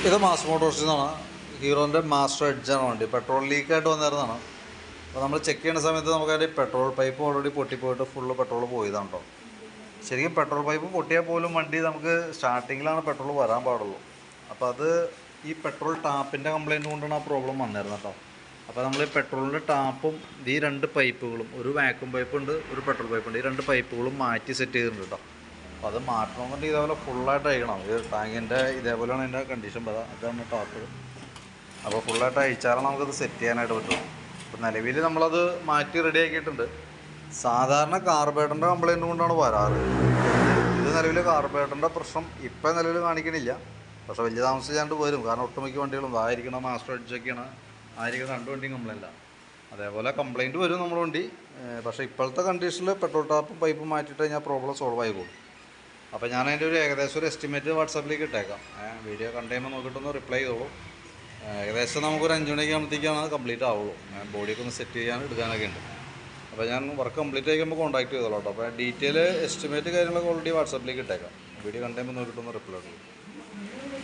ഇത് മാസ് മോട്ടോഴ്സിൽ നിന്നാണ്. ഹീറോൻ്റെ മാസ്റ്റർ എഡ്ജാണ് വണ്ടി. പെട്രോൾ ലീക്കായിട്ട് വന്നിരുന്നതാണ്. അപ്പോൾ നമ്മൾ ചെക്ക് ചെയ്യുന്ന സമയത്ത് നമുക്കതിൻ്റെ പെട്രോൾ പൈപ്പ് ഓൾറെഡി പൊട്ടിപ്പോയിട്ട് ഫുള്ള് പെട്രോൾ പോയതാണ് കേട്ടോ. ശരിക്കും പെട്രോൾ പൈപ്പ് പൊട്ടിയാൽ പോലും വണ്ടി നമുക്ക് സ്റ്റാർട്ടിങ്ങിലാണ് പെട്രോൾ വരാൻ പാടുള്ളൂ. അപ്പോൾ അത് ഈ പെട്രോൾ ടാപ്പിൻ്റെ കംപ്ലയിൻറ്റ് കൊണ്ടാണ് ആ പ്രോബ്ലം വന്നിരുന്നത് കേട്ടോ. അപ്പോൾ നമ്മൾ ഈ പെട്രോളിൻ്റെ ടാപ്പും ഈ രണ്ട് പൈപ്പുകളും, ഒരു വാക്യൂം പൈപ്പ് ഉണ്ട്, ഒരു പെട്രോൾ പൈപ്പ് ഉണ്ട്, ഈ രണ്ട് പൈപ്പുകളും മാറ്റി സെറ്റ് ചെയ്തിട്ടുണ്ട് കേട്ടോ. അപ്പോൾ അത് മാറ്റണമെന്നുണ്ടെങ്കിൽ ഇതേപോലെ ഫുള്ളായിട്ട് അയക്കണം. ഇത് ടാങ്കിൻ്റെ ഇതേപോലെയാണ് അതിൻ്റെ കണ്ടീഷൻ. അതാണ് ടാപ്പ്. അപ്പോൾ ഫുള്ളായിട്ട് അയച്ചാലാണ് നമുക്കത് സെറ്റ് ചെയ്യാനായിട്ട് പറ്റും. അപ്പോൾ നിലവിൽ നമ്മളത് മാറ്റി റെഡി ആക്കിയിട്ടുണ്ട്. സാധാരണ കാർബേറ്ററിൻ്റെ കംപ്ലയിൻറ്റ് കൊണ്ടാണ് വരാറ്. ഇത് നിലവിൽ കാർബേറ്ററിൻ്റെ പ്രശ്നം ഇപ്പം നിലവിൽ കാണിക്കണില്ല. പക്ഷേ വലിയ താമസിച്ചാണ്ട് വരും. കാരണം ഒട്ടുമിക്ക വണ്ടികളും ആയിരിക്കണം മാസ്റ്റർ എഡ്ജൊക്കെയാണ്, ആയിരിക്കണം രണ്ട് വണ്ടിയും കംപ്ലയിൻ്റ്. അതേപോലെ കംപ്ലയിൻറ്റ് വരും നമ്മുടെ വണ്ടി. പക്ഷേ ഇപ്പോഴത്തെ കണ്ടീഷനിൽ പെട്രോൾ ടാപ്പും പൈപ്പും മാറ്റിയിട്ട് കഴിഞ്ഞാൽ പ്രോബ്ലം സോൾവ് ആയി പോകും. അപ്പോൾ ഞാൻ അതിൻ്റെ ഒരു ഏകദേശം ഒരു എസ്റ്റിമേറ്റ് വാട്സാപ്പിലേക്ക് ഇട്ടേക്കാം. വീഡിയോ കണ്ടുകഴിയുമ്പോൾ നോക്കിയിട്ടൊന്ന് റിപ്ലൈ ചെയ്തോളൂ. ഏകദേശം നമുക്കൊരു 5 മണിയൊക്കെ ആകുമ്പോഴത്തേക്കാണ് കംപ്ലീറ്റ് ആവുള്ളൂ. ബോഡിയൊക്കെ ഒന്ന് സെറ്റ് ചെയ്യാൻ എടുക്കാനൊക്കെ ഉണ്ട്. അപ്പോൾ ഞാൻ വർക്ക് കംപ്ലീറ്റ് ആയിക്കുമ്പോൾ കോൺടാക്ട് ചെയ്തോളൂ കേട്ടോ. അപ്പോൾ ഡീറ്റെയിൽ എസ്റ്റിമേറ്റ് കാര്യങ്ങളൊക്കെ ഓൾറെഡി വാട്സാപ്പിലേക്ക് ഇട്ടേക്കാം. വീഡിയോ കണ്ടുകഴിയുമ്പോൾ നോക്കിയിട്ടൊന്ന് റിപ്ലൈ ചെയ്തോളൂ.